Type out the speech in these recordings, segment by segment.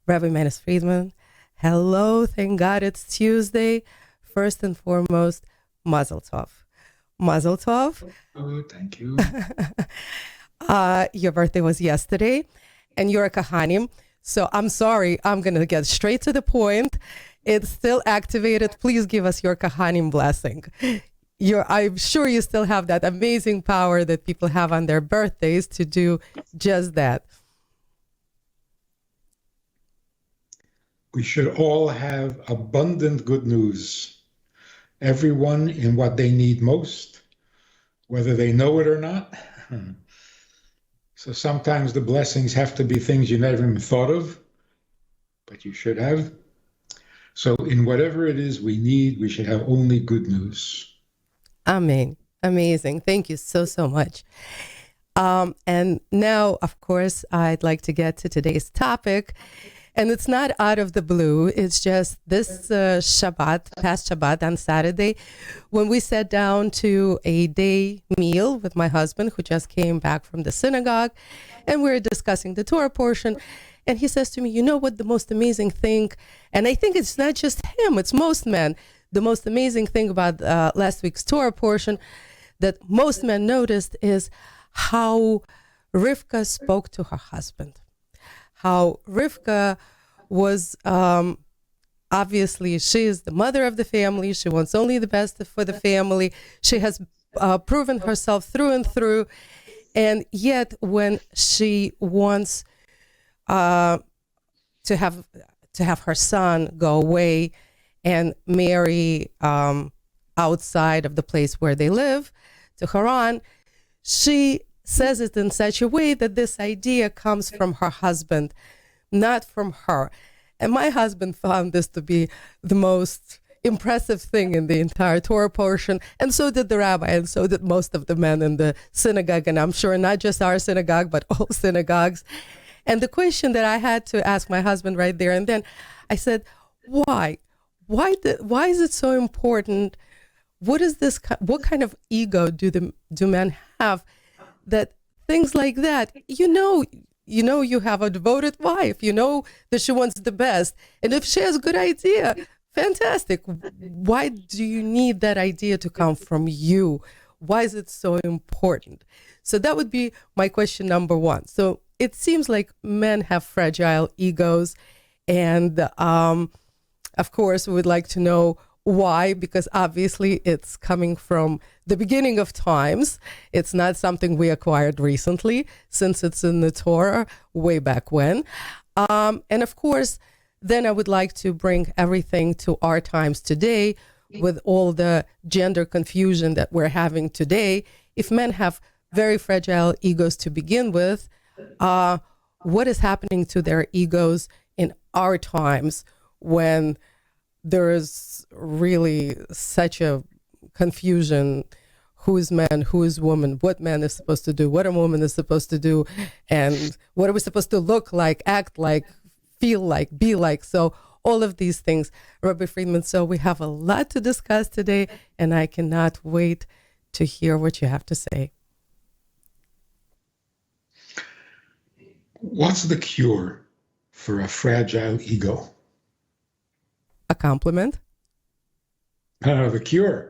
Rabbi Manis Friedman. Hello, thank God it's Tuesday. First and foremost, Mazel Tov. Mazel Tov. Oh, thank you. Your birthday was yesterday, and you're a Kahanim. So I'm sorry, I'm going to get straight to the point. It's still activated. Please give us your Kahanim blessing. I'm sure you still have that amazing power that people have on their birthdays to do just that. We should all have abundant good news. Everyone in what they need most, whether they know it or not. So sometimes the blessings have to be things you never even thought of, but you should have. So in whatever it is we need, we should have only good news. Amen. Amazing. Thank you so much. And now, of course, I'd like to get to today's topic. And it's not out of the blue. It's just this past Shabbat on Saturday, when we sat down to a day meal with my husband, who just came back from the synagogue, and we were discussing the Torah portion. And he says to me, you know what the most amazing thing, and I think it's not just him, it's most men, the most amazing thing about last week's Torah portion that most men noticed is how Rivka spoke to her husband. How Rivka was, obviously, she is the mother of the family. She wants only the best for the family. She has proven herself through and through. And yet, when she wants to have her son go away and marry outside of the place where they live, to Haran, she says it in such a way that this idea comes from her husband, not from her. And my husband found this to be the most impressive thing in the entire Torah portion, and so did the rabbi, and so did most of the men in the synagogue, and I'm sure not just our synagogue, but all synagogues. And the question that I had to ask my husband right there and then, I said, why? Why is it so important? What kind of ego do men have that things like that, you have a devoted wife, you know that she wants the best. And if she has a good idea, fantastic. Why do you need that idea to come from you? Why is it so important? So that would be my question number one. So it seems like men have fragile egos. And of course, we would like to know why, because obviously it's coming from the beginning of times. It's not something we acquired recently, since it's in the Torah way back when. And of course, then I would like to bring everything to our times today with all the gender confusion that we're having today. If men have very fragile egos to begin with, what is happening to their egos in our times when there is really such a confusion? Who is man, who is woman, what man is supposed to do, what a woman is supposed to do, and what are we supposed to look like, act like, feel like, be like. So all of these things, Rabbi Friedman. So we have a lot to discuss today, and I cannot wait to hear what you have to say. What's the cure for a fragile ego? A compliment? The cure.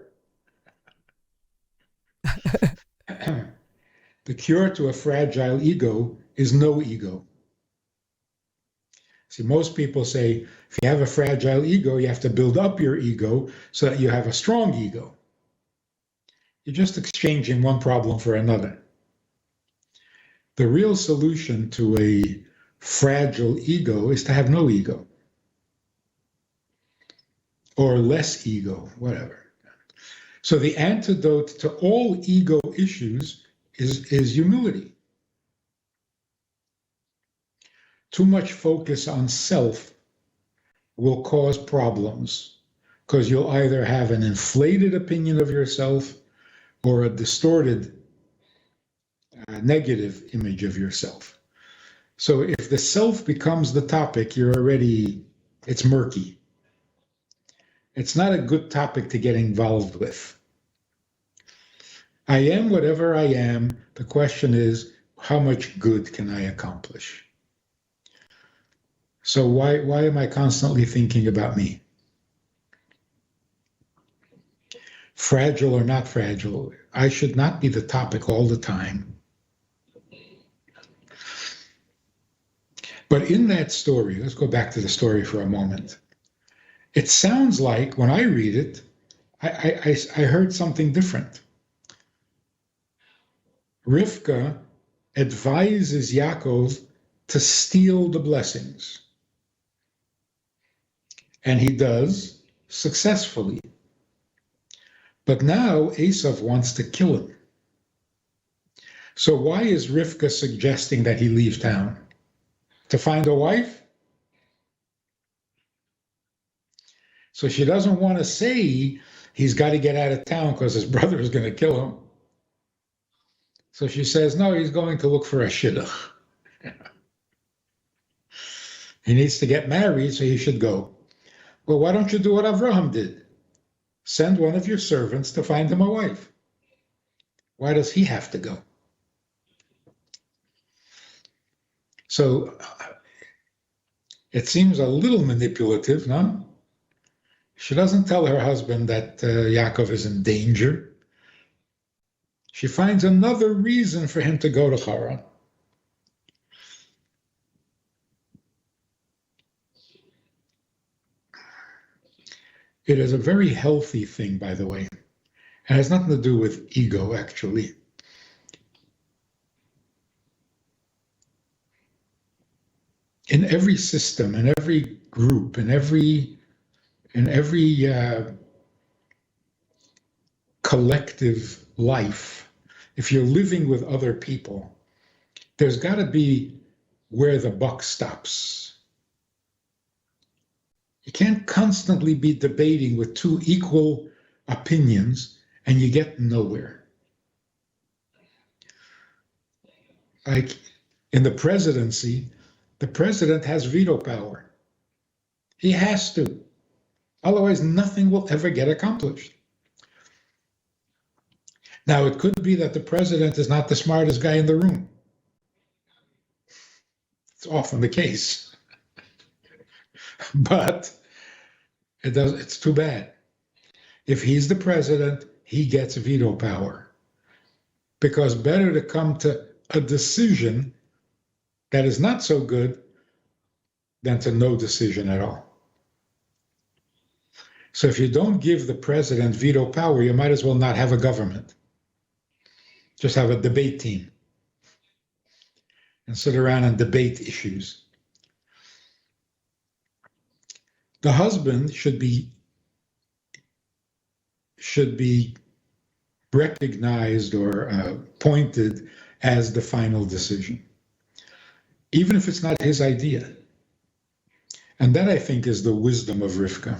The cure to a fragile ego is no ego. See, most people say, if you have a fragile ego, you have to build up your ego so that you have a strong ego. You're just exchanging one problem for another. The real solution to a fragile ego is to have no ego. Or less ego, whatever. So the antidote to all ego issues is humility. Too much focus on self will cause problems, because you'll either have an inflated opinion of yourself or a distorted negative image of yourself. So if the self becomes the topic, it's murky. It's not a good topic to get involved with. I am whatever I am. The question is, how much good can I accomplish? So why am I constantly thinking about me? Fragile or not fragile, I should not be the topic all the time. But in that story, let's go back to the story for a moment. It sounds like when I read it, I heard something different. Rivka advises Yaakov to steal the blessings. And he does successfully. But now Esav wants to kill him. So why is Rivka suggesting that he leave town? To find a wife? So she doesn't want to say he's got to get out of town because his brother is going to kill him. So she says, no, he's going to look for a shidduch. He needs to get married, so he should go. Well, why don't you do what Avraham did? Send one of your servants to find him a wife. Why does he have to go? So it seems a little manipulative, no? She doesn't tell her husband that Yaakov is in danger. She finds another reason for him to go to Haran. It is a very healthy thing, by the way. It has nothing to do with ego, actually. In every system, in every group, in every collective life, if you're living with other people, there's got to be where the buck stops. You can't constantly be debating with two equal opinions and you get nowhere. Like in the presidency, the president has veto power. He has to. Otherwise, nothing will ever get accomplished. Now, it could be that the president is not the smartest guy in the room. It's often the case. But it's too bad. If he's the president, he gets veto power. Because better to come to a decision that is not so good than to no decision at all. So if you don't give the president veto power, you might as well not have a government. Just have a debate team and sit around and debate issues. The husband should be recognized or pointed as the final decision, even if it's not his idea. And that, I think, is the wisdom of Rivka.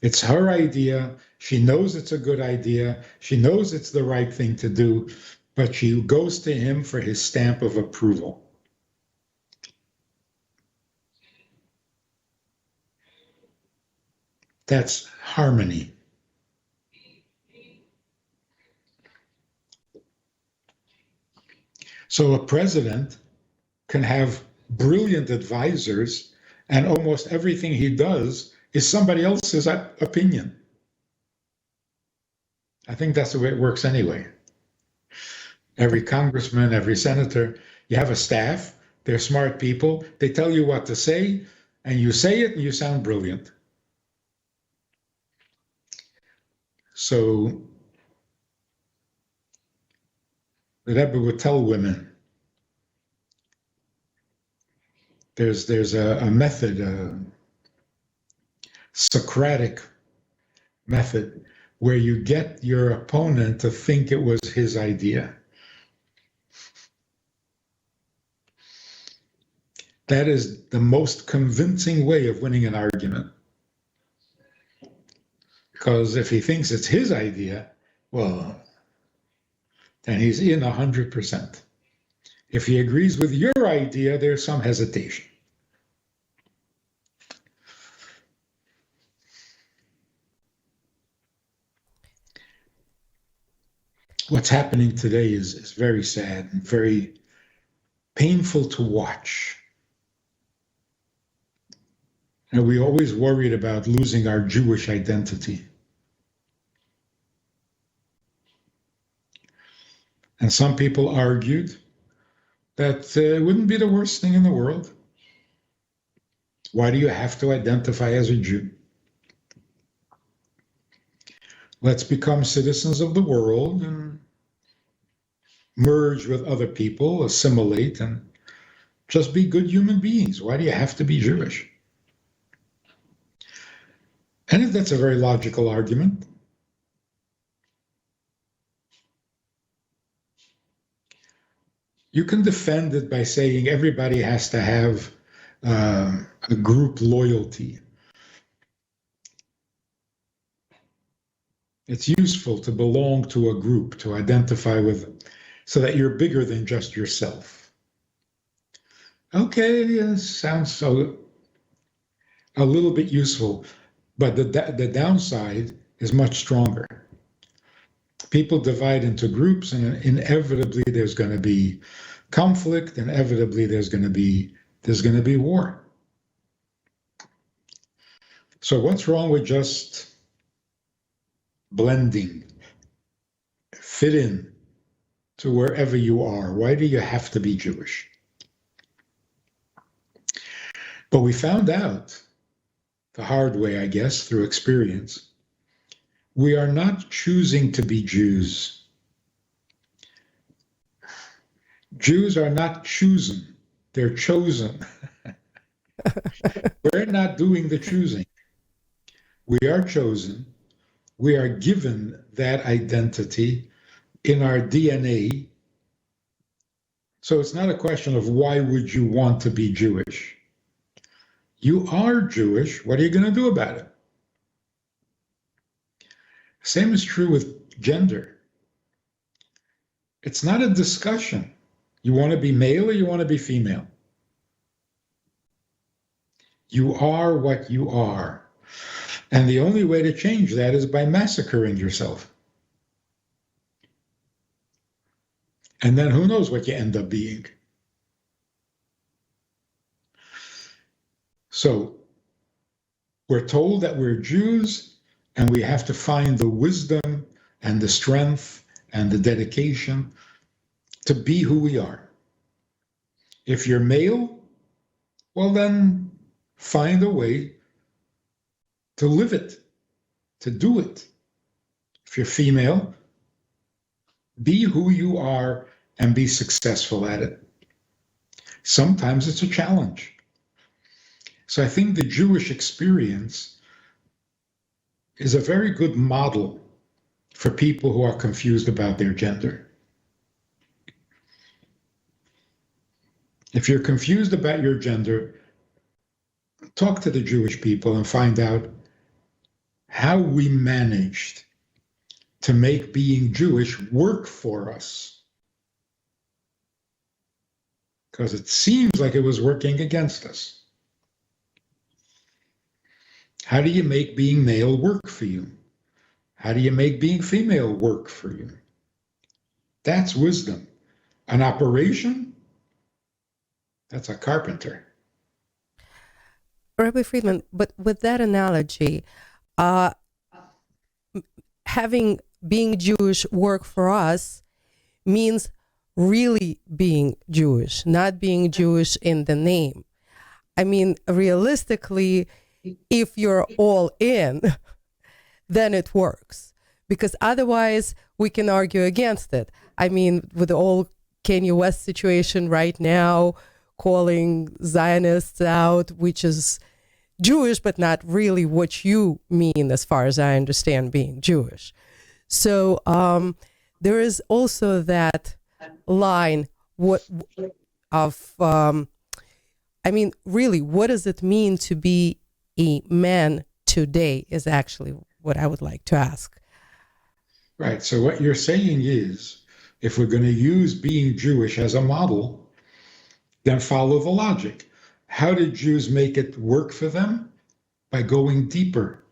It's her idea. She knows it's a good idea. She knows it's the right thing to do, but she goes to him for his stamp of approval. That's harmony. So a president can have brilliant advisors, and almost everything he does is somebody else's opinion. I think that's the way it works anyway. Every congressman, every senator, you have a staff, they're smart people, they tell you what to say, and you say it and you sound brilliant. So the Rebbe would tell women, there's a method, a Socratic method, where you get your opponent to think it was his idea. That is the most convincing way of winning an argument. Because if he thinks it's his idea, well, then he's in 100%. If he agrees with your idea, there's some hesitation. What's happening today is very sad and very painful to watch. And we always worried about losing our Jewish identity. And some people argued that it wouldn't be the worst thing in the world. Why do you have to identify as a Jew? Let's become citizens of the world and merge with other people, assimilate, and just be good human beings. Why do you have to be Jewish? And that's a very logical argument. You can defend it by saying everybody has to have a group loyalty. It's useful to belong to a group, to identify with, so that you're bigger than just yourself. Okay, sounds so a little bit useful, but the downside is much stronger. People divide into groups, and inevitably there's going to be conflict. Inevitably there's going to be war. So what's wrong with just blending, fit in to wherever you are? Why do you have to be Jewish? But we found out the hard way, I guess, through experience, we are not choosing to be Jews. Jews are not chosen, they're chosen. We're not doing the choosing. We are chosen. We are given that identity in our DNA. So it's not a question of why would you want to be Jewish? You are Jewish. What are you going to do about it? Same is true with gender. It's not a discussion. You want to be male or you want to be female? You are what you are. And the only way to change that is by massacring yourself. And then who knows what you end up being. So we're told that we're Jews, and we have to find the wisdom and the strength and the dedication to be who we are. If you're male, well then find a way to live it, to do it. If you're female, be who you are and be successful at it. Sometimes it's a challenge. So I think the Jewish experience is a very good model for people who are confused about their gender. If you're confused about your gender, talk to the Jewish people and find out how we managed to make being Jewish work for us. Because it seems like it was working against us. How do you make being male work for you? How do you make being female work for you? That's wisdom. An operation, that's a carpenter. Rabbi Friedman, but with that analogy, being Jewish work for us means really being Jewish, not being Jewish in the name. I mean, realistically, if you're all in, then it works. Because otherwise, we can argue against it. I mean, with the whole Kanye West situation right now, calling Zionists out, which is Jewish, but not really what you mean, as far as I understand being Jewish. So there is also that line really, what does it mean to be a man today is actually what I would like to ask. Right. So what you're saying is, if we're going to use being Jewish as a model, then follow the logic. How did Jews make it work for them? By going deeper.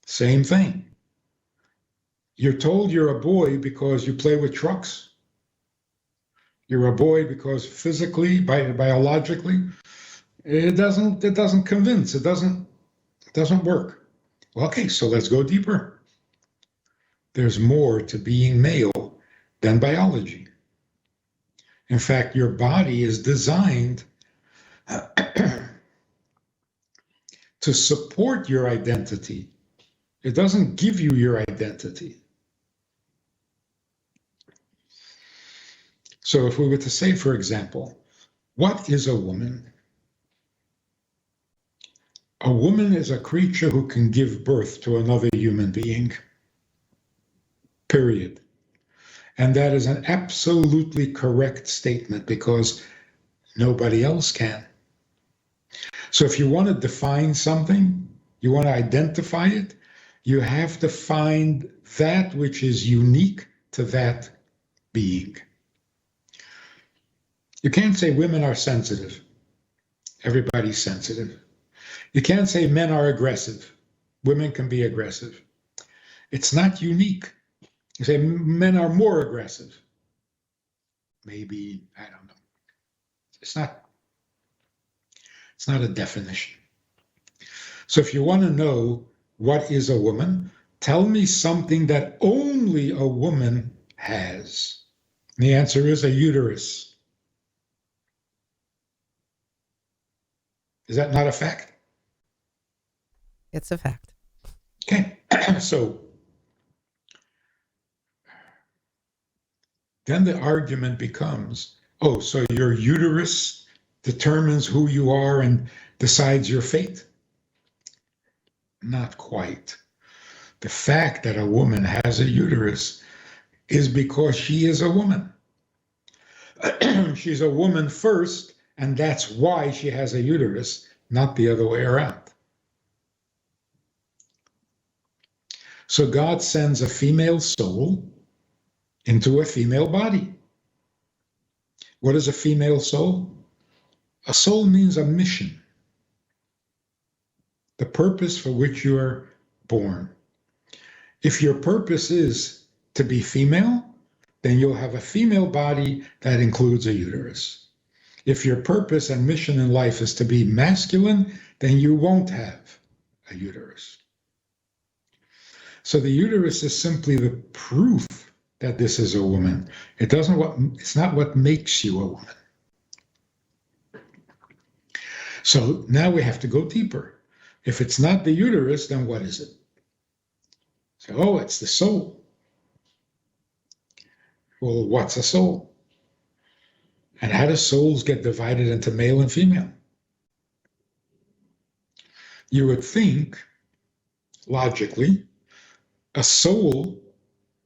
Same thing. You're told you're a boy because you play with trucks. You're a boy because physically, biologically, It doesn't convince. It doesn't work. Well, okay, so let's go deeper. There's more to being male than biology. In fact, your body is designed to support your identity. It doesn't give you your identity. So if we were to say, for example, what is a woman? A woman is a creature who can give birth to another human being, period. And that is an absolutely correct statement because nobody else can. So if you want to define something, you want to identify it, you have to find that which is unique to that being. You can't say women are sensitive. Everybody's sensitive. You can't say men are aggressive. Women can be aggressive. It's not unique. You say men are more aggressive. Maybe, I don't know. It's not a definition. So if you want to know what is a woman, tell me something that only a woman has. And the answer is a uterus. Is that not a fact? It's a fact. Okay, so then the argument becomes, oh, so your uterus determines who you are and decides your fate? Not quite. The fact that a woman has a uterus is because she is a woman. She's a woman first, and that's why she has a uterus, not the other way around. So God sends a female soul into a female body. What is a female soul? A soul means a mission, the purpose for which you are born. If your purpose is to be female, then you'll have a female body that includes a uterus. If your purpose and mission in life is to be masculine, then you won't have a uterus. So the uterus is simply the proof that this is a woman. It's not what makes you a woman. So now we have to go deeper. If it's not the uterus, then what is it? So, it's the soul. Well, what's a soul? And how do souls get divided into male and female? You would think, logically, a soul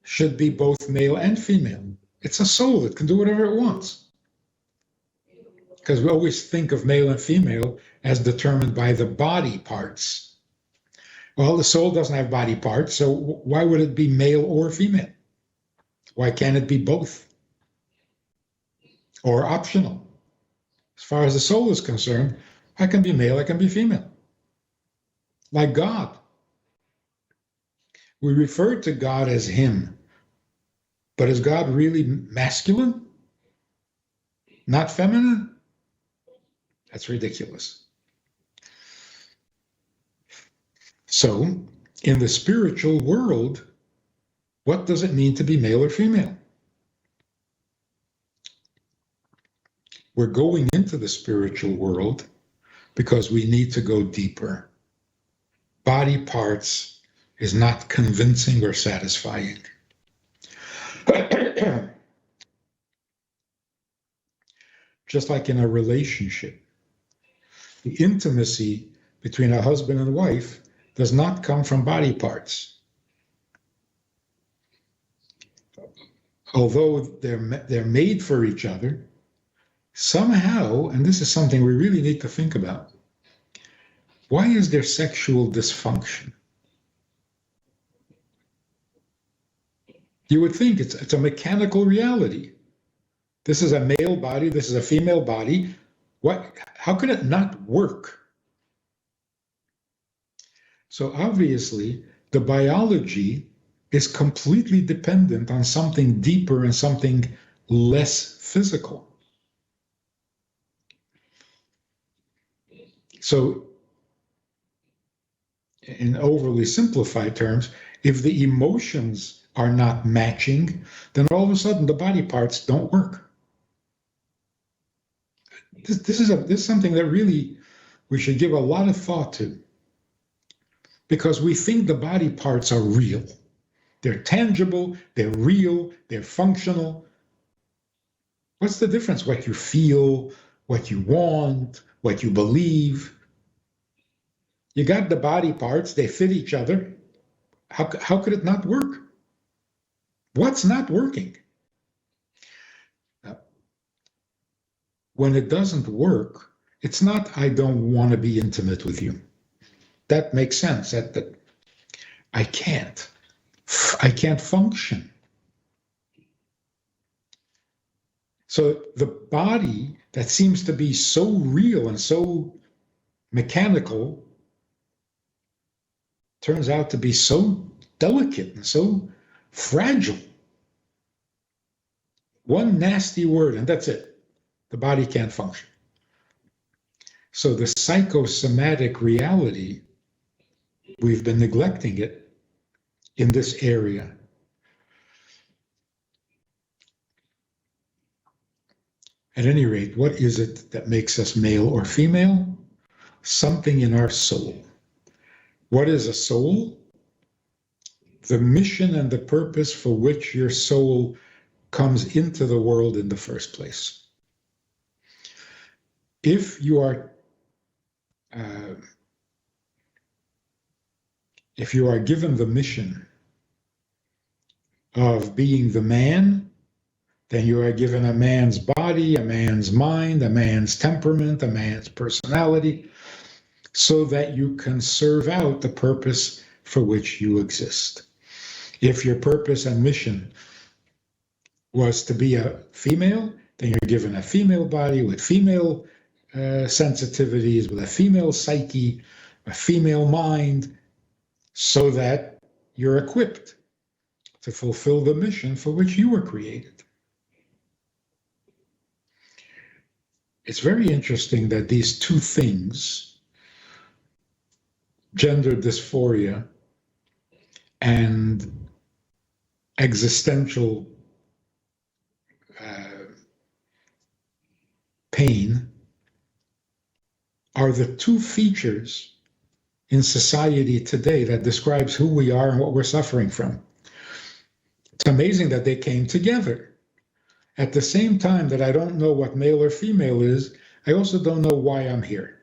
should be both male and female. It's a soul. It can do whatever it wants. Because we always think of male and female as determined by the body parts. Well, the soul doesn't have body parts, so why would it be male or female? Why can't it be both? Or optional? As far as the soul is concerned, I can be male, I can be female. Like God. We refer to God as him. But is God really masculine? Not feminine? That's ridiculous. So, in the spiritual world, what does it mean to be male or female? We're going into the spiritual world because we need to go deeper. Body parts is not convincing or satisfying. Just like in a relationship, the intimacy between a husband and wife does not come from body parts. Although they're made for each other, somehow, and this is something we really need to think about, why is there sexual dysfunction? You would think it's a mechanical reality. This is a male body, this is a female body. How can it not work? So obviously, the biology is completely dependent on something deeper and something less physical. So in overly simplified terms, if the emotions are not matching, then all of a sudden the body parts don't work. This is something that really we should give a lot of thought to, because we think the body parts are real. They're tangible, they're real, they're functional. What's the difference? What you feel, what you want, what you believe. You got the body parts, they fit each other. How could it not work? What's not working? Now, when it doesn't work, it's not, I don't want to be intimate with you. That makes sense. That I can't function. So the body that seems to be so real and so mechanical turns out to be so delicate and so fragile. One nasty word and that's it. The body can't function. So the psychosomatic reality, we've been neglecting it in this area. At any rate, what is it that makes us male or female? Something in our soul. What is a soul? The mission and the purpose for which your soul comes into the world in the first place. If you are given the mission of being the man, then you are given a man's body, a man's mind, a man's temperament, a man's personality, so that you can serve out the purpose for which you exist. If your purpose and mission was to be a female, then you're given a female body with female sensitivities, with a female psyche, a female mind, so that you're equipped to fulfill the mission for which you were created. It's very interesting that these two things, gender dysphoria and existential pain, are the two features in society today that describes who we are and what we're suffering from. It's amazing that they came together. At the same time that I don't know what male or female is, I also don't know why I'm here.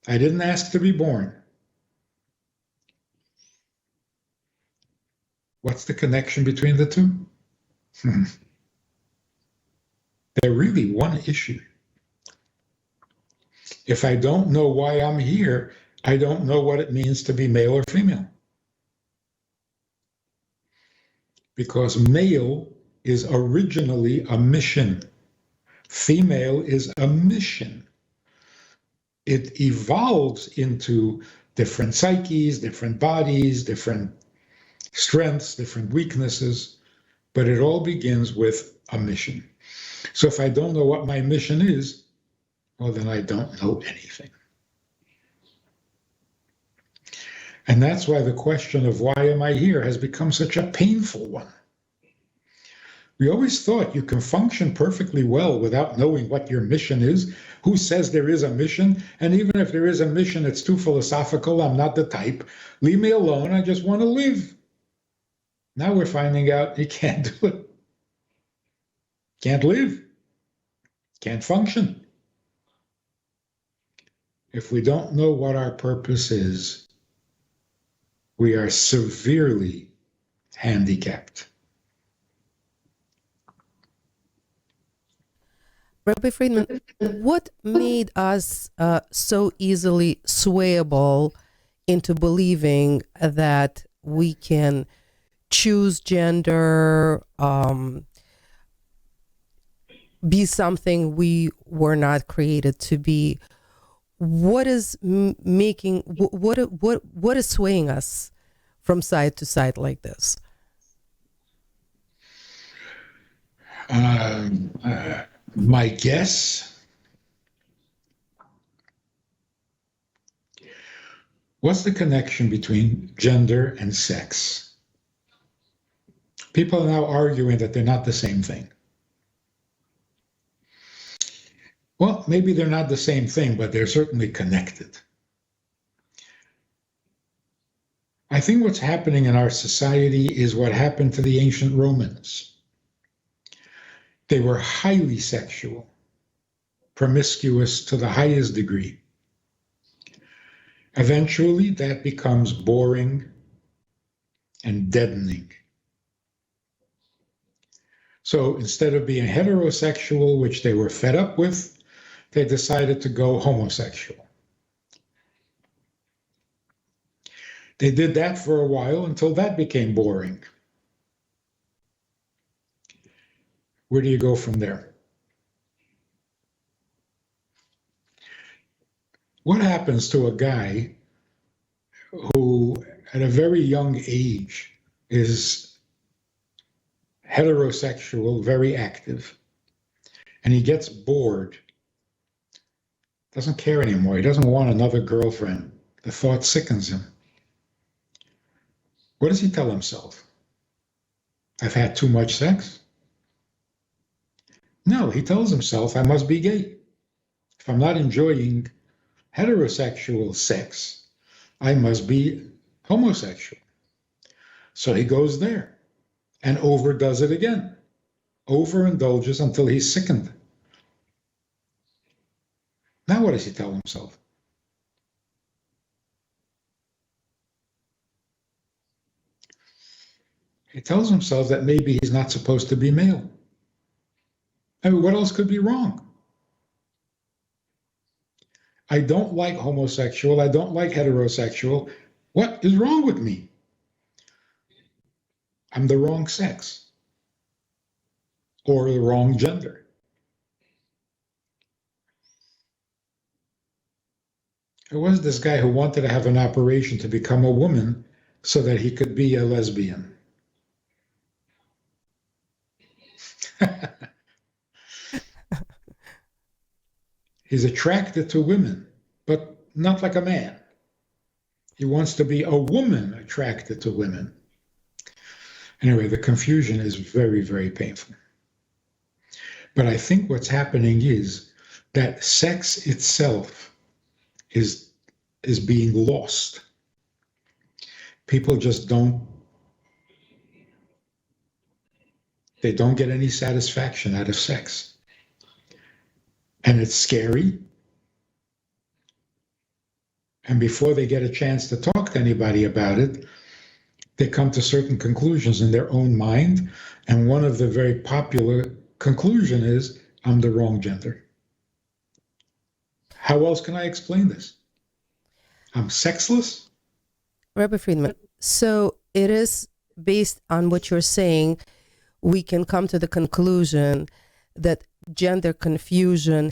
I didn't ask to be born. What's the connection between the two? They're really one issue. If I don't know why I'm here, I don't know what it means to be male or female. Because male is originally a mission. Female is a mission. It evolves into different psyches, different bodies, different strengths, different weaknesses, but it all begins with a mission. So if I don't know what my mission is, well, then I don't know anything. And that's why the question of why am I here has become such a painful one. We always thought you can function perfectly well without knowing what your mission is. Who says there is a mission? And even if there is a mission, it's too philosophical. I'm not the type. Leave me alone. I just want to live. Now we're finding out you can't do it. Can't live. Can't function. If we don't know what our purpose is, we are severely handicapped. Rabbi Friedman, what made us so easily swayable into believing that we can choose gender, be something we were not created to be? What is making, what is swaying us from side to side like this? My guess What's the connection between gender and sex? People are now arguing that they're not the same thing. Well, maybe they're not the same thing, but they're certainly connected. I think what's happening in our society is what happened to the ancient Romans. They were highly sexual, promiscuous to the highest degree. Eventually, that becomes boring and deadening. So instead of being heterosexual, which they were fed up with, they decided to go homosexual. They did that for a while until that became boring. Where do you go from there? What happens to a guy who, at a very young age, is heterosexual, very active, and he gets bored, doesn't care anymore, he doesn't want another girlfriend, the thought sickens him? What does he tell himself? I've had too much sex? No, he tells himself, I must be gay. If I'm not enjoying heterosexual sex, I must be homosexual. So he goes there and overdoes it again, overindulges until he's sickened. Now what does he tell himself? He tells himself that maybe he's not supposed to be male. I mean, what else could be wrong? I don't like homosexual. I don't like heterosexual. What is wrong with me? I'm the wrong sex or the wrong gender. There was this guy who wanted to have an operation to become a woman so that he could be a lesbian. He's attracted to women, but not like a man. He wants to be a woman attracted to women. Anyway, the confusion is very, very painful. But I think what's happening is that sex itself is being lost. People just don't get any satisfaction out of sex. And it's scary. And before they get a chance to talk to anybody about it, they come to certain conclusions in their own mind. And one of the very popular conclusion is, I'm the wrong gender. How else can I explain this? I'm sexless? Rabbi Friedman, so it is based on what you're saying, we can come to the conclusion that gender confusion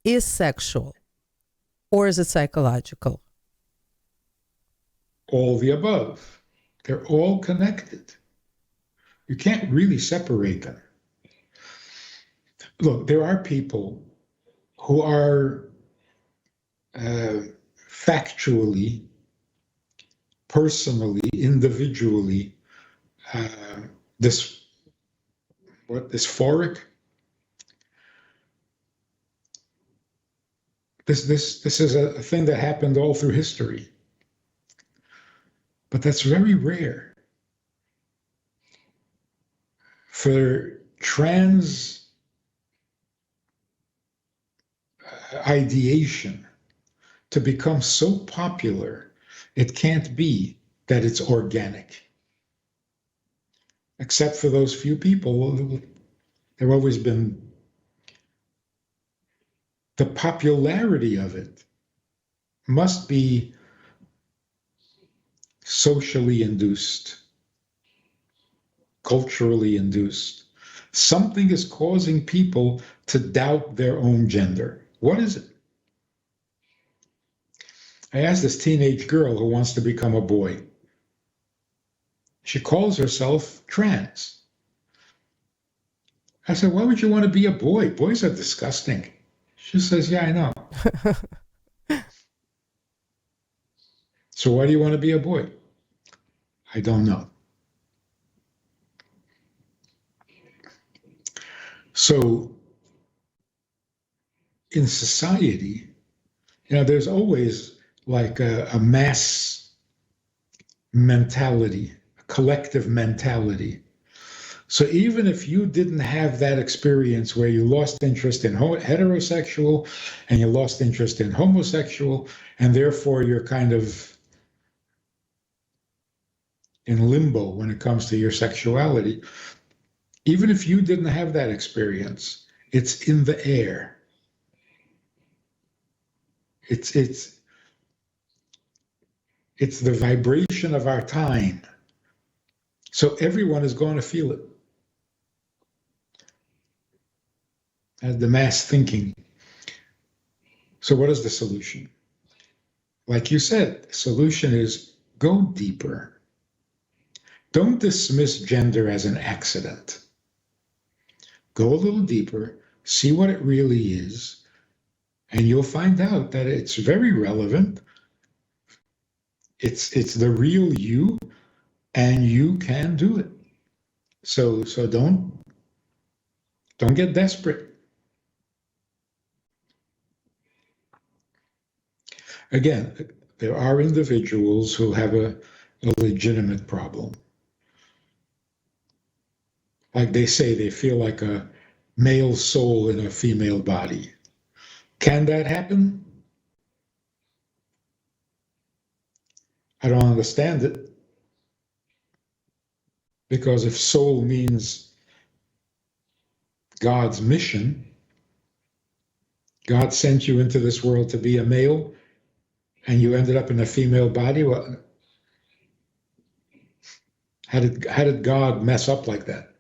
is sexual, or is it psychological? All the above. They're all connected. You can't really separate them. Look, there are people who are factually, personally, individually dysphoric. This is a thing that happened all through history. But that's very rare. For trans ideation to become so popular, it can't be that it's organic. Except for those few people, there have always been the popularity of it must be socially induced, culturally induced. Something is causing people to doubt their own gender. What is it? I asked this teenage girl who wants to become a boy. She calls herself trans. I said, why would you want to be a boy? Boys are disgusting. She says, yeah, I know. So why do you want to be a boy? I don't know. So in society, there's always like a mass mentality, a collective mentality. So even if you didn't have that experience where you lost interest in heterosexual and you lost interest in homosexual, and therefore you're kind of in limbo when it comes to your sexuality, even if you didn't have that experience, it's in the air. It's the vibration of our time. So everyone is going to feel it. As the mass thinking. So what is the solution? Like you said, the solution is go deeper. Don't dismiss gender as an accident. Go a little deeper, see what it really is, and you'll find out that it's very relevant. It's the real you, and you can do it. So don't get desperate. Again, there are individuals who have a legitimate problem. Like they say, they feel like a male soul in a female body. Can that happen? I don't understand it. Because if soul means God's mission, God sent you into this world to be a male, and you ended up in a female body. Well, how did God mess up like that?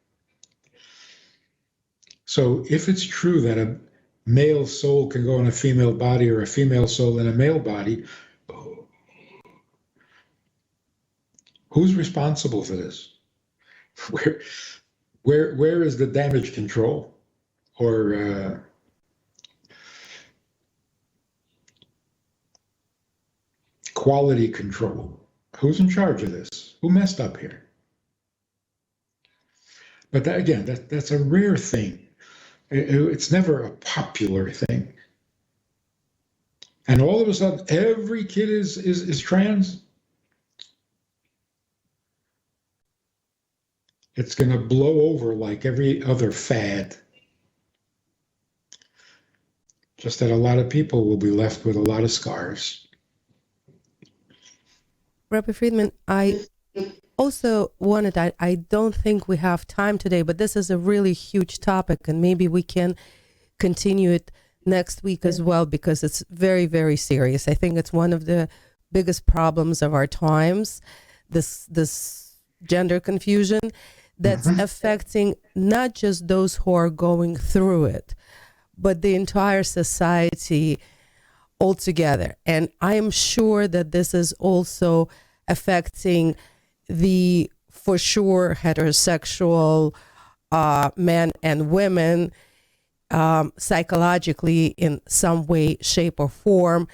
So if it's true that a male soul can go in a female body or a female soul in a male body, who's responsible for this? Where is the damage control or quality control? Who's in charge of this? Who messed up here? But that's a rare thing. It's never a popular thing. And all of a sudden, every kid is trans. It's going to blow over like every other fad. Just that a lot of people will be left with a lot of scars. Rabbi Friedman, I also wanted, I don't think we have time today, but this is a really huge topic, and maybe we can continue it next week as well, because it's very, very serious. I think it's one of the biggest problems of our times, this gender confusion that's affecting not just those who are going through it, but the entire society altogether. And I am sure that this is also affecting the, for sure, heterosexual men and women psychologically in some way, shape, or form.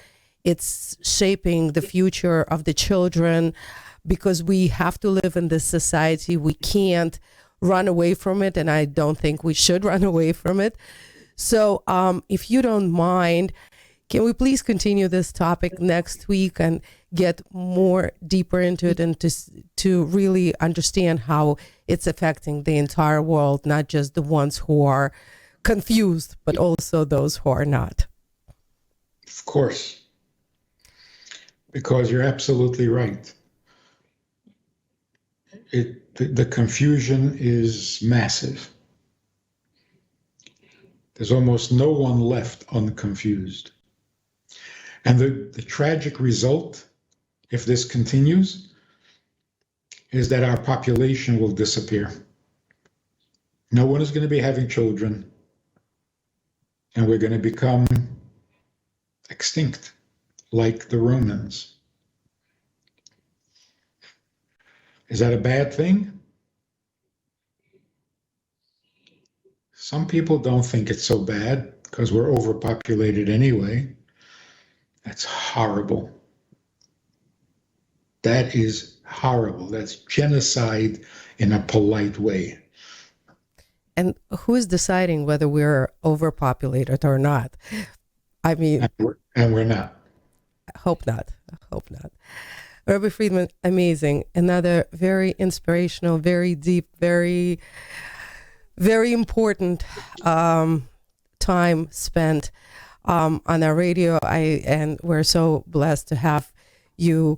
It's shaping the future of the children, because we have to live in this society. We can't run away from it, and I don't think we should run away from it. So if you don't mind, can we please continue this topic next week and get more deeper into it, and to really understand how it's affecting the entire world, not just the ones who are confused, but also those who are not? Of course, because you're absolutely right. The confusion is massive. There's almost no one left unconfused. And the tragic result, if this continues, is that our population will disappear. No one is going to be having children, and we're going to become extinct, like the Romans. Is that a bad thing? Some people don't think it's so bad because we're overpopulated anyway. That's horrible. That is horrible. That's genocide in a polite way. And who is deciding whether we're overpopulated or not? I mean, And we're not. I hope not. I hope not. Rabbi Friedman, amazing. Another very inspirational, very deep, very, very important time spent on our radio. And we're so blessed to have you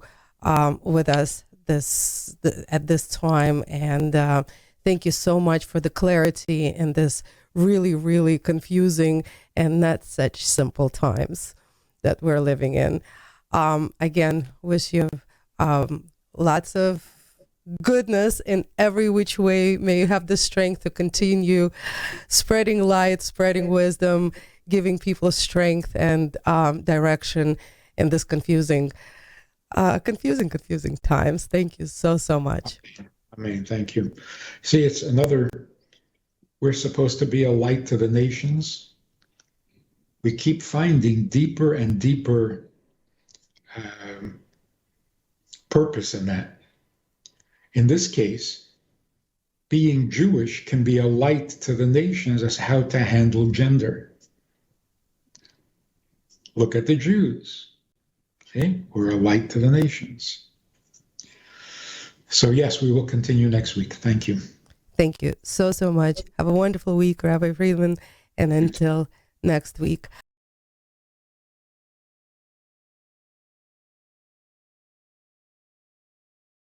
with us at this time. And thank you so much for the clarity in this really, really confusing and not such simple times that we're living in. Again, wish you lots of goodness in every which way. May you have the strength to continue spreading light, spreading wisdom, giving people strength and direction in this confusing times. Thank you so much. I mean, thank you. See, it's another, we're supposed to be a light to the nations. We keep finding deeper and deeper purpose in that. In this case, being Jewish can be a light to the nations as how to handle gender. Look at the Jews. See, we're a light to the nations. So yes, we will continue next week. Thank you. Thank you so much. Have a wonderful week, Rabbi Friedman, and until next week.